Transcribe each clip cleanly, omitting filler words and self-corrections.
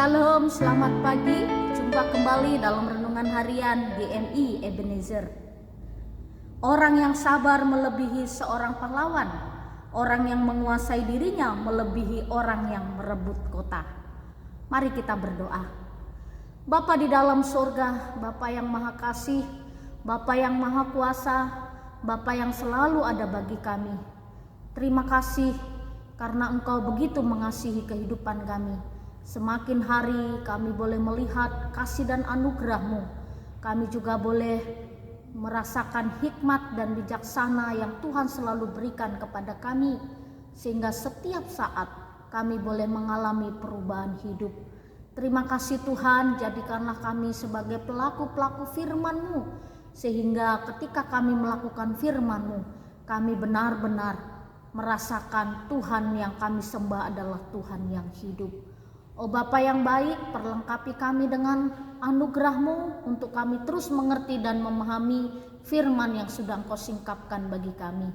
Shalom, selamat pagi. Jumpa kembali dalam renungan harian GMI Ebenezer. Orang yang sabar melebihi seorang pahlawan. Orang yang menguasai dirinya melebihi orang yang merebut kota. Mari kita berdoa. Bapa di dalam surga, Bapa yang maha kasih, Bapa yang maha kuasa, Bapa yang selalu ada bagi kami. Terima kasih karena Engkau begitu mengasihi kehidupan kami. Semakin hari kami boleh melihat kasih dan anugerah-Mu. Kami juga boleh merasakan hikmat dan bijaksana yang Tuhan selalu berikan kepada kami. Sehingga setiap saat kami boleh mengalami perubahan hidup. Terima kasih Tuhan, jadikanlah kami sebagai pelaku-pelaku firman-Mu. Sehingga ketika kami melakukan firman-Mu, kami benar-benar merasakan Tuhan yang kami sembah adalah Tuhan yang hidup. Oh Bapa yang baik, perlengkapi kami dengan anugerah-Mu untuk kami terus mengerti dan memahami firman yang sudah Engkau singkapkan bagi kami.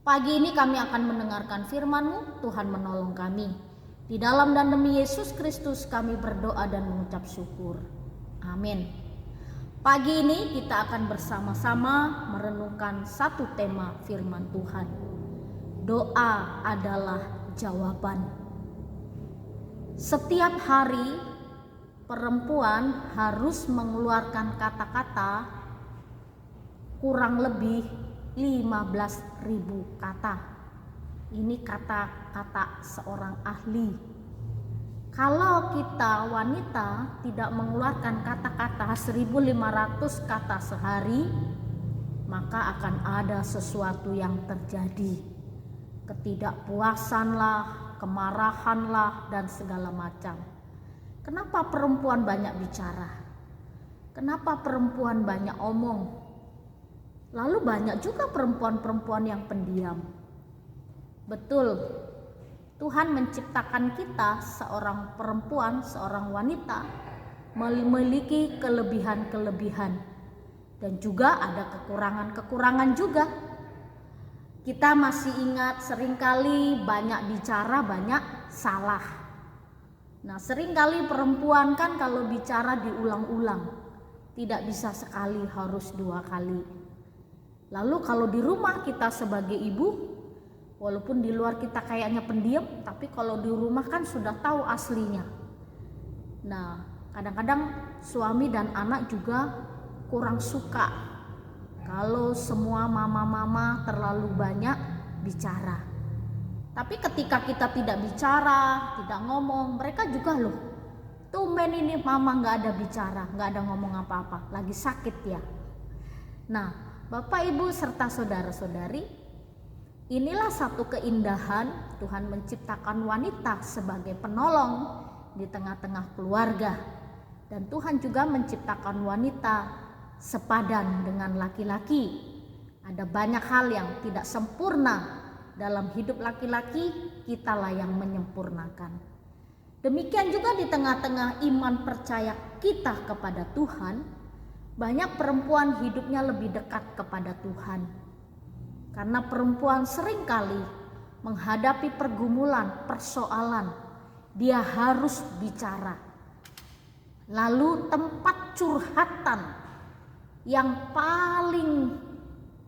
Pagi ini kami akan mendengarkan firman-Mu, Tuhan menolong kami. Di dalam dan demi Yesus Kristus kami berdoa dan mengucap syukur. Amin. Pagi ini kita akan bersama-sama merenungkan satu tema firman Tuhan. Doa adalah jawaban. Setiap hari perempuan harus mengeluarkan kata-kata kurang lebih 15.000 kata. Ini kata-kata seorang ahli. Kalau kita wanita tidak mengeluarkan kata-kata 1.500 kata sehari, maka akan ada sesuatu yang terjadi. Ketidakpuasanlah, kemarahanlah, dan segala macam. Kenapa perempuan banyak bicara? Kenapa perempuan banyak omong? Lalu banyak juga perempuan-perempuan yang pendiam. Betul, Tuhan menciptakan kita seorang perempuan, seorang wanita memiliki kelebihan-kelebihan dan juga ada kekurangan-kekurangan juga. Kita masih ingat seringkali banyak bicara, banyak salah. Nah, seringkali perempuan kan kalau bicara diulang-ulang. Tidak bisa sekali, harus 2 kali. Lalu kalau di rumah kita sebagai ibu, walaupun di luar kita kayaknya pendiam, tapi kalau di rumah kan sudah tahu aslinya. Nah, kadang-kadang suami dan anak juga kurang suka kalau semua mama-mama terlalu banyak bicara. Tapi ketika kita tidak bicara, tidak ngomong, mereka juga loh, tumben ini mama gak ada bicara, gak ada ngomong apa-apa, lagi sakit ya. Nah, Bapak Ibu serta saudara-saudari, inilah satu keindahan Tuhan menciptakan wanita sebagai penolong di tengah-tengah keluarga. Dan Tuhan juga menciptakan wanita sepadan dengan laki-laki. Ada banyak hal yang tidak sempurna dalam hidup laki-laki, kitalah yang menyempurnakan. Demikian juga di tengah-tengah iman percaya kita kepada Tuhan, banyak perempuan hidupnya lebih dekat kepada Tuhan. Karena perempuan seringkali menghadapi pergumulan, persoalan, dia harus bicara. Lalu tempat curhatan yang paling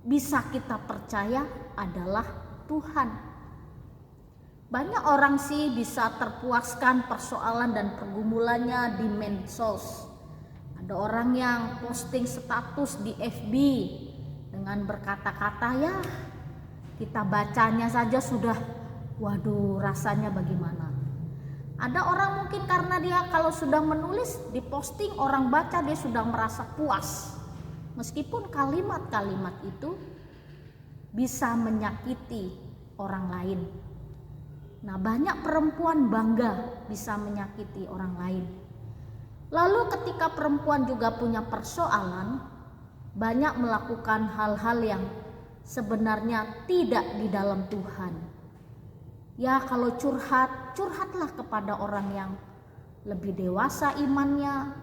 bisa kita percaya adalah Tuhan. Banyak orang sih bisa terpuaskan persoalan dan pergumulannya di medsos. Ada orang yang posting status di FB dengan berkata-kata, ya kita bacanya saja sudah waduh rasanya bagaimana. Ada orang mungkin karena dia kalau sudah menulis diposting, orang baca dia sudah merasa puas. Meskipun kalimat-kalimat itu bisa menyakiti orang lain. Nah, banyak perempuan bangga bisa menyakiti orang lain. Lalu ketika perempuan juga punya persoalan, banyak melakukan hal-hal yang sebenarnya tidak di dalam Tuhan. Ya, kalau curhatlah kepada orang yang lebih dewasa imannya,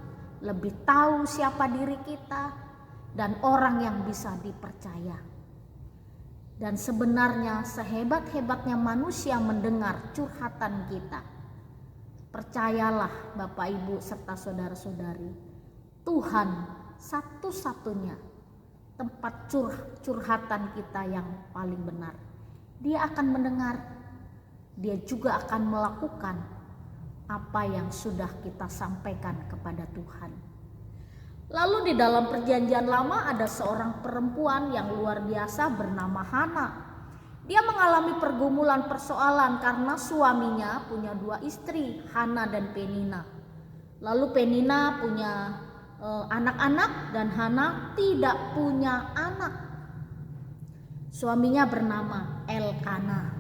lebih tahu siapa diri kita, dan orang yang bisa dipercaya. Dan sebenarnya sehebat-hebatnya manusia mendengar curhatan kita, Percayalah Bapak Ibu serta saudara-saudari, Tuhan satu-satunya tempat curhatan kita yang paling benar. Dia akan mendengar, dia juga akan melakukan apa yang sudah kita sampaikan kepada Tuhan. Lalu di dalam perjanjian lama ada seorang perempuan yang luar biasa bernama Hana. Dia mengalami pergumulan persoalan karena suaminya punya 2 istri, Hana dan Penina. Lalu Penina punya anak-anak dan Hana tidak punya anak. Suaminya bernama Elkana.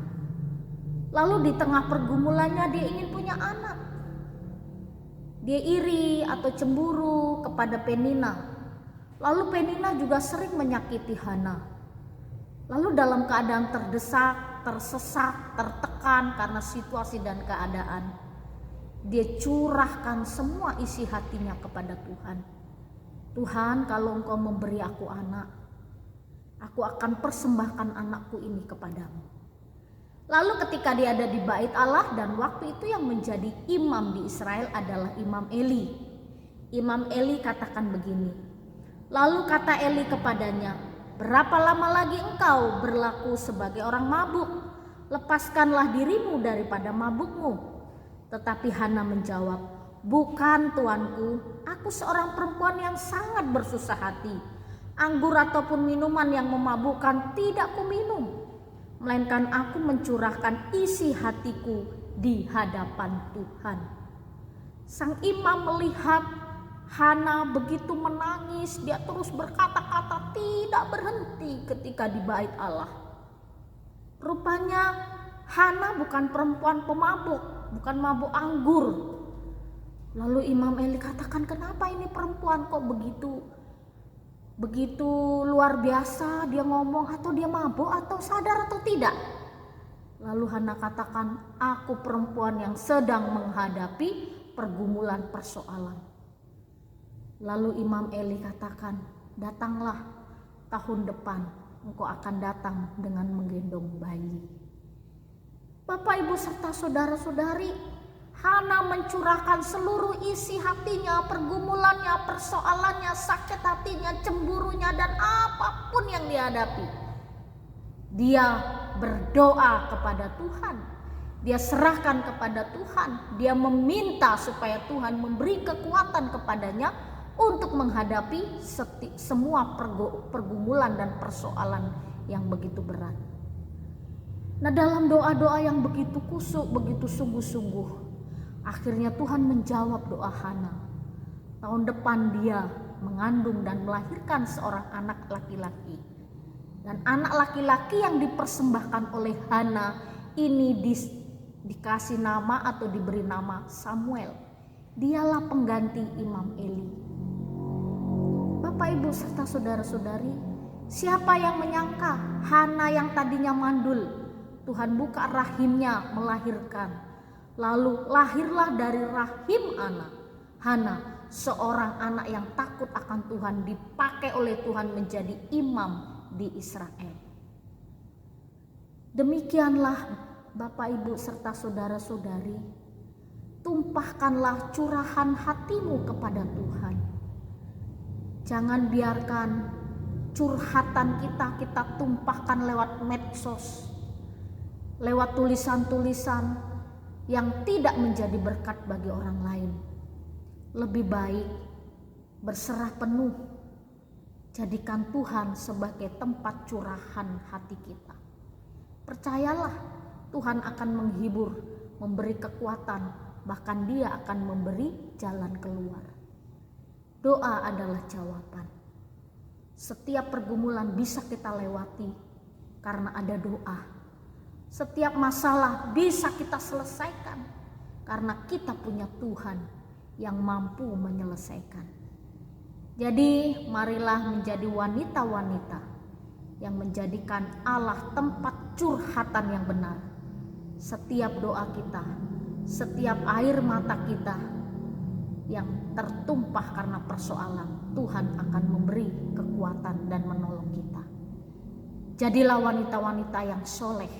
Lalu di tengah pergumulannya dia ingin punya anak. Dia iri atau cemburu kepada Penina. Lalu Penina juga sering menyakiti Hana. Lalu dalam keadaan terdesak, tersesat, tertekan karena situasi dan keadaan, dia curahkan semua isi hatinya kepada Tuhan. Tuhan, kalau Engkau memberi aku anak, aku akan persembahkan anakku ini kepadamu. Lalu ketika dia ada di bait Allah, dan waktu itu yang menjadi imam di Israel adalah Imam Eli. Imam Eli katakan begini, lalu kata Eli kepadanya, berapa lama lagi engkau berlaku sebagai orang mabuk? Lepaskanlah dirimu daripada mabukmu. Tetapi Hana menjawab, bukan tuanku, aku seorang perempuan yang sangat bersusah hati. Anggur ataupun minuman yang memabukkan tidak kuminum, melainkan aku mencurahkan isi hatiku di hadapan Tuhan. Sang imam melihat Hana begitu menangis, dia terus berkata-kata tidak berhenti ketika di bait Allah. Rupanya Hana bukan perempuan pemabuk, bukan mabuk anggur. Lalu Imam Eli katakan, kenapa ini perempuan kok begitu luar biasa dia ngomong, atau dia mabuk atau sadar atau tidak? Lalu Hana katakan, aku perempuan yang sedang menghadapi pergumulan persoalan. Lalu Imam Eli katakan, datanglah tahun depan engkau akan datang dengan menggendong bayi. Bapak, Ibu serta saudara-saudari, Hana mencurahkan seluruh isi hatinya, pergumulannya, persoalannya, sakit hatinya, cemburunya, dan apapun yang dihadapi. Dia berdoa kepada Tuhan, dia serahkan kepada Tuhan, dia meminta supaya Tuhan memberi kekuatan kepadanya untuk menghadapi semua pergumulan dan persoalan yang begitu berat. Nah, dalam doa-doa yang begitu kusuk, begitu sungguh-sungguh, akhirnya Tuhan menjawab doa Hana. Tahun depan dia mengandung dan melahirkan seorang anak laki-laki. Dan anak laki-laki yang dipersembahkan oleh Hana ini dikasih nama atau diberi nama Samuel. Dialah pengganti Imam Eli. Bapak, Ibu serta saudara-saudari, siapa yang menyangka Hana yang tadinya mandul, Tuhan buka rahimnya melahirkan. Lalu lahirlah dari rahim Hana seorang anak yang takut akan Tuhan, dipakai oleh Tuhan menjadi imam di Israel. Demikianlah Bapak, Ibu serta saudara-saudari, tumpahkanlah curahan hatimu kepada Tuhan. Jangan biarkan curhatan kita tumpahkan lewat medsos, lewat tulisan-tulisan yang tidak menjadi berkat bagi orang lain. Lebih baik berserah penuh, jadikan Tuhan sebagai tempat curahan hati kita. Percayalah, Tuhan akan menghibur, memberi kekuatan, bahkan Dia akan memberi jalan keluar. Doa adalah jawaban. Setiap pergumulan bisa kita lewati karena ada doa. Setiap masalah bisa kita selesaikan karena kita punya Tuhan yang mampu menyelesaikan. Jadi marilah menjadi wanita-wanita yang menjadikan Allah tempat curhatan yang benar. Setiap doa kita, setiap air mata kita yang tertumpah karena persoalan, Tuhan akan memberi kekuatan dan menolong kita. Jadilah wanita-wanita yang soleh,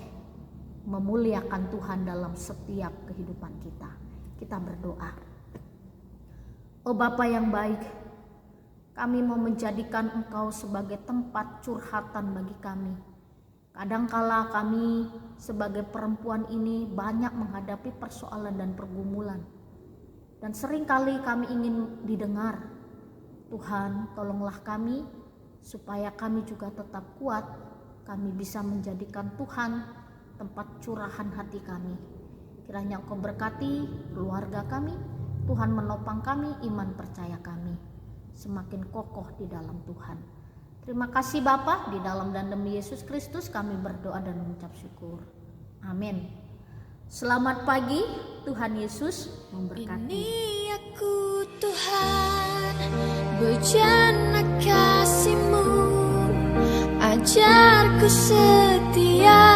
memuliakan Tuhan dalam setiap kehidupan kita. Kita berdoa. Oh Bapa yang baik, kami mau menjadikan Engkau sebagai tempat curhatan bagi kami. Kadangkala kami sebagai perempuan ini banyak menghadapi persoalan dan pergumulan. Dan seringkali kami ingin didengar. Tuhan, tolonglah kami supaya kami juga tetap kuat. Kami bisa menjadikan Tuhan tempat curahan hati kami. Kiranya Engkau berkati keluarga kami. Tuhan menopang kami, iman percaya kami semakin kokoh di dalam Tuhan. Terima kasih Bapa, di dalam dan demi Yesus Kristus kami berdoa dan mengucap syukur. Amin. Selamat pagi, Tuhan Yesus memberkati. Ini aku Tuhan, bejana kasih-Mu, ajarku setia